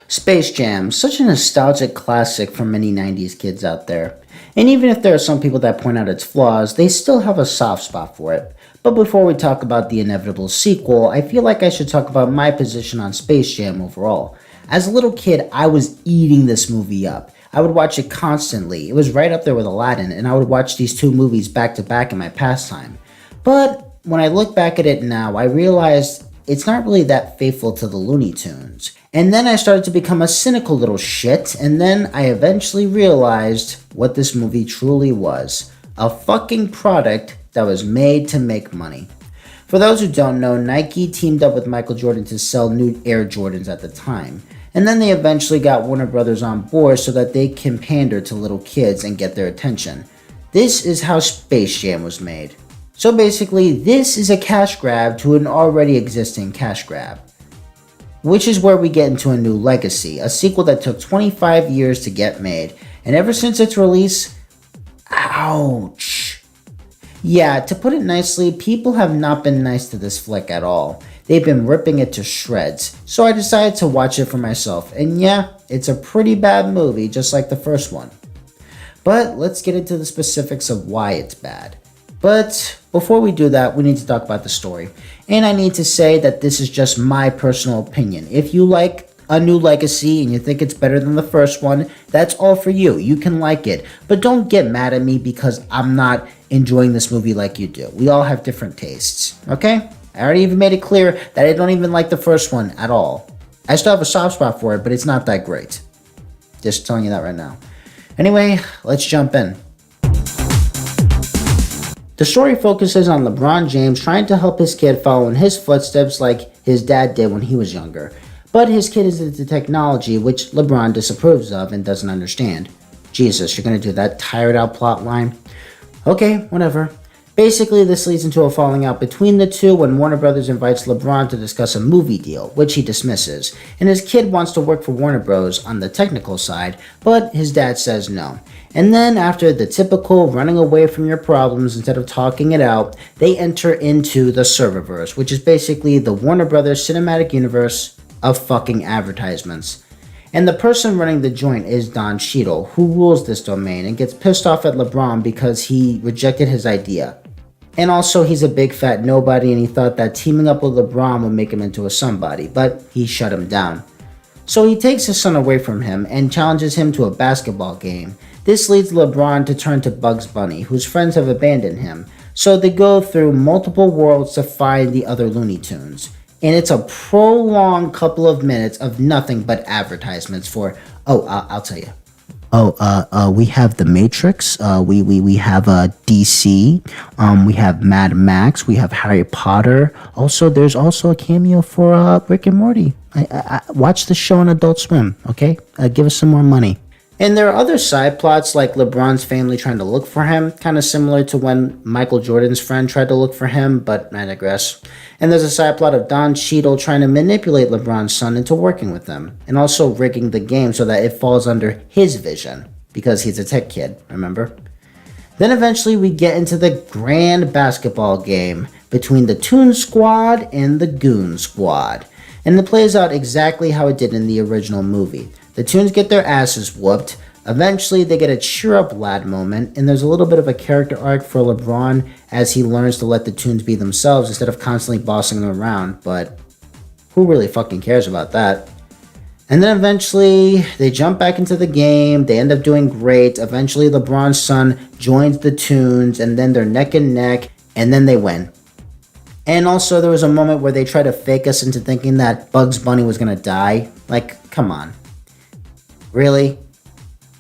Space Jam, such a nostalgic classic for many 90s kids out there. And even if there are some people that point out its flaws, they still have a soft spot for it. But before we talk about the inevitable sequel, I feel like I should talk about my position on Space Jam overall. As a little kid, I was eating this movie up. I would watch it constantly. It was right up there with Aladdin, and I would watch these two movies back to back in my pastime. But when I look back at it now, I realized it's not really that faithful to the Looney Tunes. And then I started to become a cynical little shit, and then I eventually realized what this movie truly was. A fucking product that was made to make money. For those who don't know, Nike teamed up with Michael Jordan to sell new Air Jordans at the time. And then they eventually got Warner Brothers on board so that they can pander to little kids and get their attention. This is how Space Jam was made. So basically, this is a cash grab to an already existing cash grab. Which is where we get into A New Legacy, a sequel that took 25 years to get made, and ever since its release, ouch. Yeah, to put it nicely, people have not been nice to this flick at all. They've been ripping it to shreds, so I decided to watch it for myself, and yeah, it's a pretty bad movie, just like the first one. But let's get into the specifics of why it's bad. But before we do that, we need to talk about the story. And I need to say that this is just my personal opinion. If you like A New Legacy and you think it's better than the first one, that's all for you. You can like it. But don't get mad at me because I'm not enjoying this movie like you do. We all have different tastes, okay? I already even made it clear that I don't even like the first one at all. I still have a soft spot for it, but it's not that great. Just telling you that right now. Anyway, let's jump in. The story focuses on LeBron James trying to help his kid follow in his footsteps like his dad did when he was younger. But his kid is into technology, which LeBron disapproves of and doesn't understand. Jesus, you're gonna do that tired out plot line? Okay, whatever. Basically, this leads into a falling out between the two when Warner Brothers invites LeBron to discuss a movie deal, which he dismisses, and his kid wants to work for Warner Bros. On the technical side, but his dad says no. And then after the typical running away from your problems instead of talking it out, they enter into the serververse, which is basically the Warner Brothers cinematic universe of fucking advertisements. And the person running the joint is Don Cheadle, who rules this domain and gets pissed off at LeBron because he rejected his idea. And also, he's a big fat nobody and he thought that teaming up with LeBron would make him into a somebody, but he shut him down. So he takes his son away from him and challenges him to a basketball game. This leads LeBron to turn to Bugs Bunny, whose friends have abandoned him. So they go through multiple worlds to find the other Looney Tunes. And it's a prolonged couple of minutes of nothing but advertisements for, I'll tell you. We have The Matrix, we have DC, we have Mad Max, we have Harry Potter. Also, there's also a cameo for Rick and Morty. I watch the show on Adult Swim, okay? Give us some more money. And there are other side plots like LeBron's family trying to look for him, kind of similar to when Michael Jordan's friend tried to look for him, but I digress. And there's a side plot of Don Cheadle trying to manipulate LeBron's son into working with them, and also rigging the game so that it falls under his vision, because he's a tech kid, remember? Then eventually we get into the grand basketball game between the Toon Squad and the Goon Squad. And it plays out exactly how it did in the original movie. The Toons get their asses whooped. Eventually, they get a cheer up lad moment, and there's a little bit of a character arc for LeBron as he learns to let the Toons be themselves instead of constantly bossing them around, but who really fucking cares about that? And then eventually, they jump back into the game, they end up doing great. Eventually, LeBron's son joins the Toons, and then they're neck and neck, and then they win. And also, there was a moment where they tried to fake us into thinking that Bugs Bunny was gonna die. Like, come on. Really?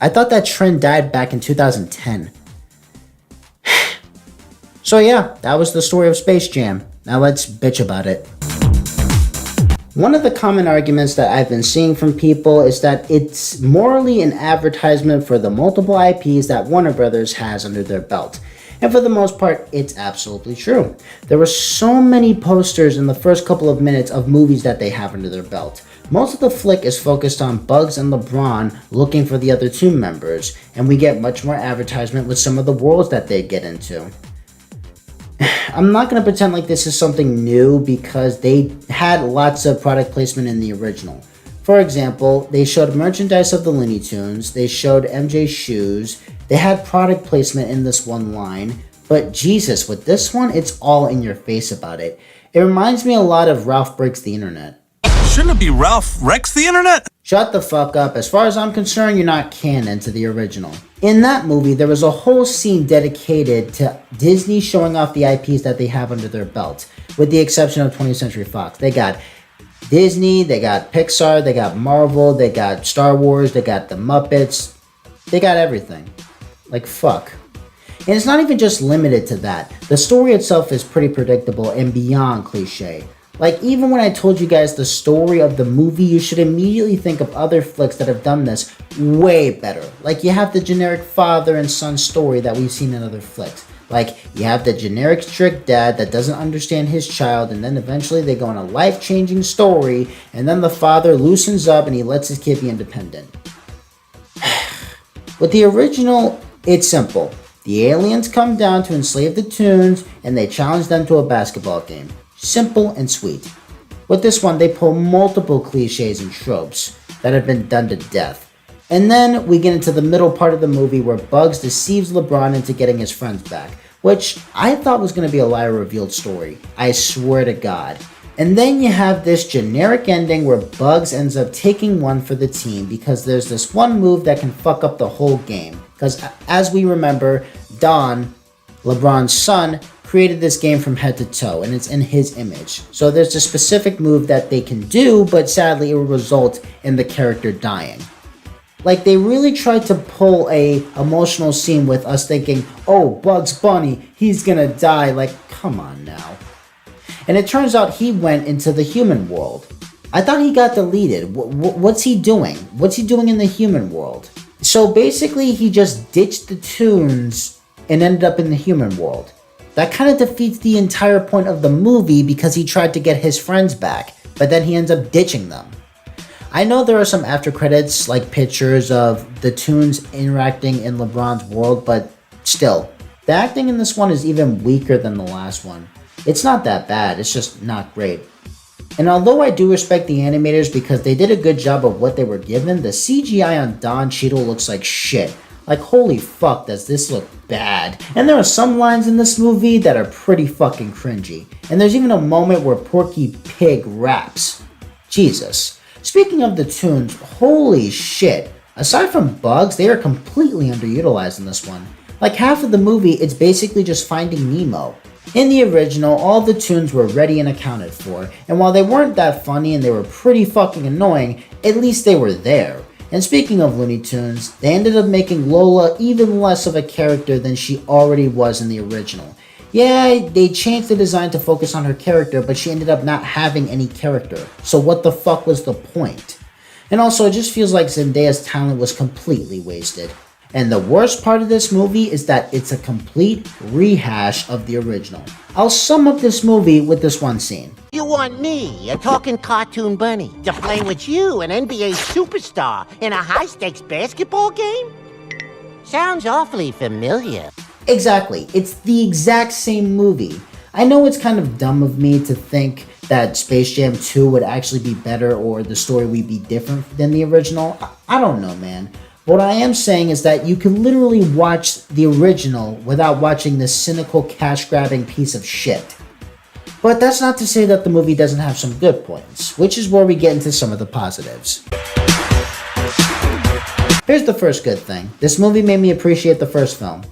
I thought that trend died back in 2010. So yeah, that was the story of Space Jam. Now let's bitch about it. One of the common arguments that I've been seeing from people is that it's morally an advertisement for the multiple IPs that Warner Brothers has under their belt. And for the most part, it's absolutely true. There were so many posters in the first couple of minutes of movies that they have under their belt. Most of the flick is focused on Bugs and LeBron looking for the other Toon members, and we get much more advertisement with some of the worlds that they get into. I'm not going to pretend like this is something new because they had lots of product placement in the original. For example, they showed merchandise of the Looney Tunes, they showed MJ's shoes, they had product placement in this one line, but Jesus, with this one, it's all in your face about it. It reminds me a lot of Ralph Breaks the Internet. Shouldn't it be Ralph Wrecks the Internet? Shut the fuck up. As far as I'm concerned, you're not canon to the original. In that movie, there was a whole scene dedicated to Disney showing off the IPs that they have under their belt, with the exception of 20th Century Fox. They got Disney, they got Pixar, they got Marvel, they got Star Wars, they got the Muppets. They got everything. Like, fuck. And it's not even just limited to that. The story itself is pretty predictable and beyond cliche. Like, even when I told you guys the story of the movie, you should immediately think of other flicks that have done this way better. Like, you have the generic father and son story that we've seen in other flicks. Like, you have the generic strict dad that doesn't understand his child, and then eventually they go on a life-changing story, and then the father loosens up and he lets his kid be independent. With the original, it's simple. The aliens come down to enslave the Toons, and they challenge them to a basketball game. Simple and sweet. With this one, they pull multiple cliches and tropes that have been done to death. And then we get into the middle part of the movie where Bugs deceives LeBron into getting his friends back, which I thought was going to be a lie revealed story. I swear to God. And then you have this generic ending where Bugs ends up taking one for the team because there's this one move that can fuck up the whole game. Because as we remember, Don, LeBron's son, created this game from head to toe, and it's in his image. So there's a specific move that they can do, but sadly it will result in the character dying. Like, they really tried to pull a emotional scene with us thinking, oh, Bugs Bunny, he's gonna die. Like, come on now. And it turns out he went into the human world. I thought he got deleted. What's he doing? What's he doing in the human world? So basically, he just ditched the Toons and ended up in the human world. That kind of defeats the entire point of the movie because he tried to get his friends back, but then he ends up ditching them. I know there are some after credits, like pictures of the Toons interacting in LeBron's world, but still, the acting in this one is even weaker than the last one. It's not that bad, it's just not great. And although I do respect the animators because they did a good job of what they were given, the CGI on Don Cheadle looks like shit. Like, holy fuck, does this look bad. And there are some lines in this movie that are pretty fucking cringy. And there's even a moment where Porky Pig raps. Jesus. Speaking of the Toons, holy shit. Aside from Bugs, they are completely underutilized in this one. Like, half of the movie, it's basically just finding Nemo. In the original, all the Toons were ready and accounted for, and while they weren't that funny and they were pretty fucking annoying, at least they were there. And speaking of Looney Tunes, they ended up making Lola even less of a character than she already was in the original. Yeah, they changed the design to focus on her character, but she ended up not having any character. So what the fuck was the point? And also, it just feels like Zendaya's talent was completely wasted. And the worst part of this movie is that it's a complete rehash of the original. I'll sum up this movie with this one scene. You want me, a talking cartoon bunny, to play with you, an NBA superstar, in a high-stakes basketball game? Sounds awfully familiar. Exactly. It's the exact same movie. I know it's kind of dumb of me to think that Space Jam 2 would actually be better or the story would be different than the original. I don't know, man. What I am saying is that you can literally watch the original without watching this cynical cash-grabbing piece of shit. But that's not to say that the movie doesn't have some good points, which is where we get into some of the positives. Here's the first good thing. This movie made me appreciate the first film.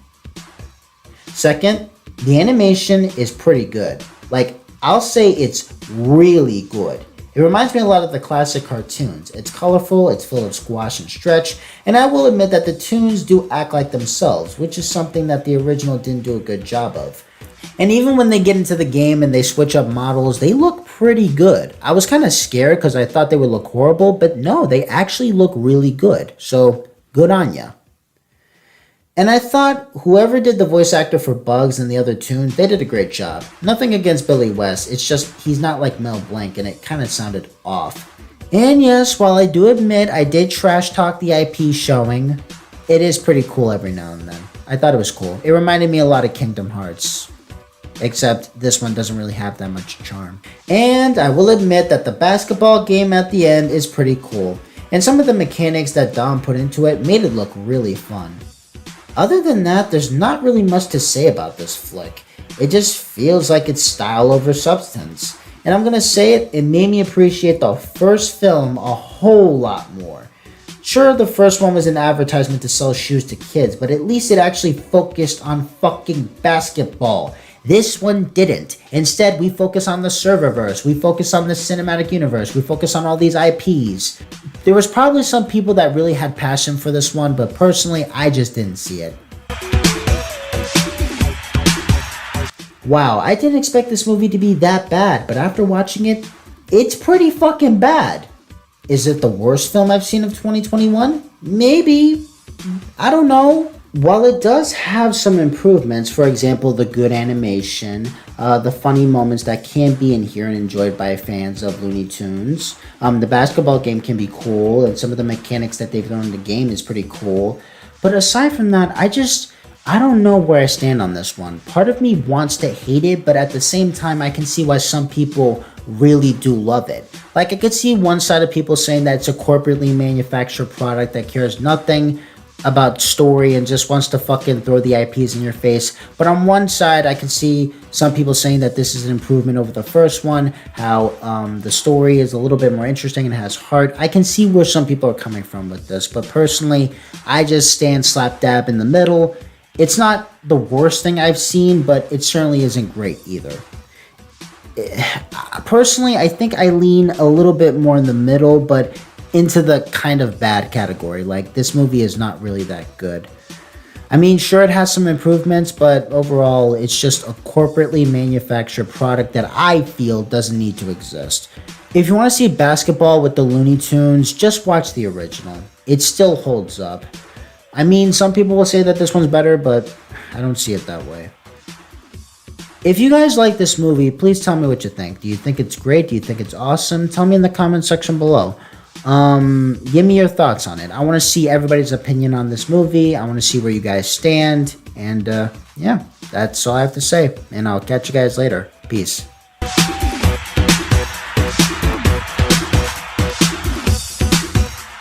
Second, the animation is pretty good. Like, I'll say it's really good. It reminds me a lot of the classic cartoons. It's colorful, it's full of squash and stretch, and I will admit that the Toons do act like themselves, which is something that the original didn't do a good job of. And even when they get into the game and they switch up models, they look pretty good. I was kind of scared because I thought they would look horrible, but no, they actually look really good. So, good on ya. And I thought whoever did the voice actor for Bugs and the other Toons, they did a great job. Nothing against Billy West, it's just he's not like Mel Blanc and it kind of sounded off. And yes, while I do admit I did trash talk the IP showing, it is pretty cool every now and then. I thought it was cool. It reminded me a lot of Kingdom Hearts. except this one doesn't really have that much charm. And I will admit that the basketball game at the end is pretty cool, and some of the mechanics that Dom put into it made it look really fun. Other than that, there's not really much to say about this flick. It just feels like it's style over substance. And I'm gonna say it made me appreciate the first film a whole lot more. Sure, the first one was an advertisement to sell shoes to kids, but at least it actually focused on fucking basketball. This one didn't. Instead, we focus on the serververse, we focus on the cinematic universe, we focus on all these IPs. There was probably some people that really had passion for this one, but personally, I just didn't see it. Wow, I didn't expect this movie to be that bad, but after watching it, it's pretty fucking bad. Is it the worst film I've seen of 2021? Maybe. I don't know. While it does have some improvements, for example, the good animation, the funny moments that can be in here and enjoyed by fans of Looney Tunes, the basketball game can be cool, and some of the mechanics that they've done in the game is pretty cool. But aside from that, I don't know where I stand on this one. Part of me wants to hate it, but at the same time, I can see why some people really do love it. Like, I could see one side of people saying that it's a corporately manufactured product that cares nothing about story and just wants to fucking throw the IPs in your face. But on one side, I can see some people saying that this is an improvement over the first one, how the story is a little bit more interesting and has heart. I can see where some people are coming from with this, but personally, I just stand slap dab in the middle. It's not the worst thing I've seen, but it certainly isn't great either. Personally, I think I lean a little bit more in the middle, but into the kind of bad category. Like, this movie is not really that good. I mean, sure, it has some improvements, but overall, it's just a corporately manufactured product that I feel doesn't need to exist. If you want to see basketball with the Looney Tunes, just watch the original. It still holds up. I mean, some people will say that this one's better, but I don't see it that way. If you guys like this movie, please tell me what you think. Do you think it's great? Do you think it's awesome? Tell me in the comment section below. Give me your thoughts on it. I want to see everybody's opinion on this movie. I want to see where you guys stand. And yeah, that's all I have to say. And I'll catch you guys later. Peace.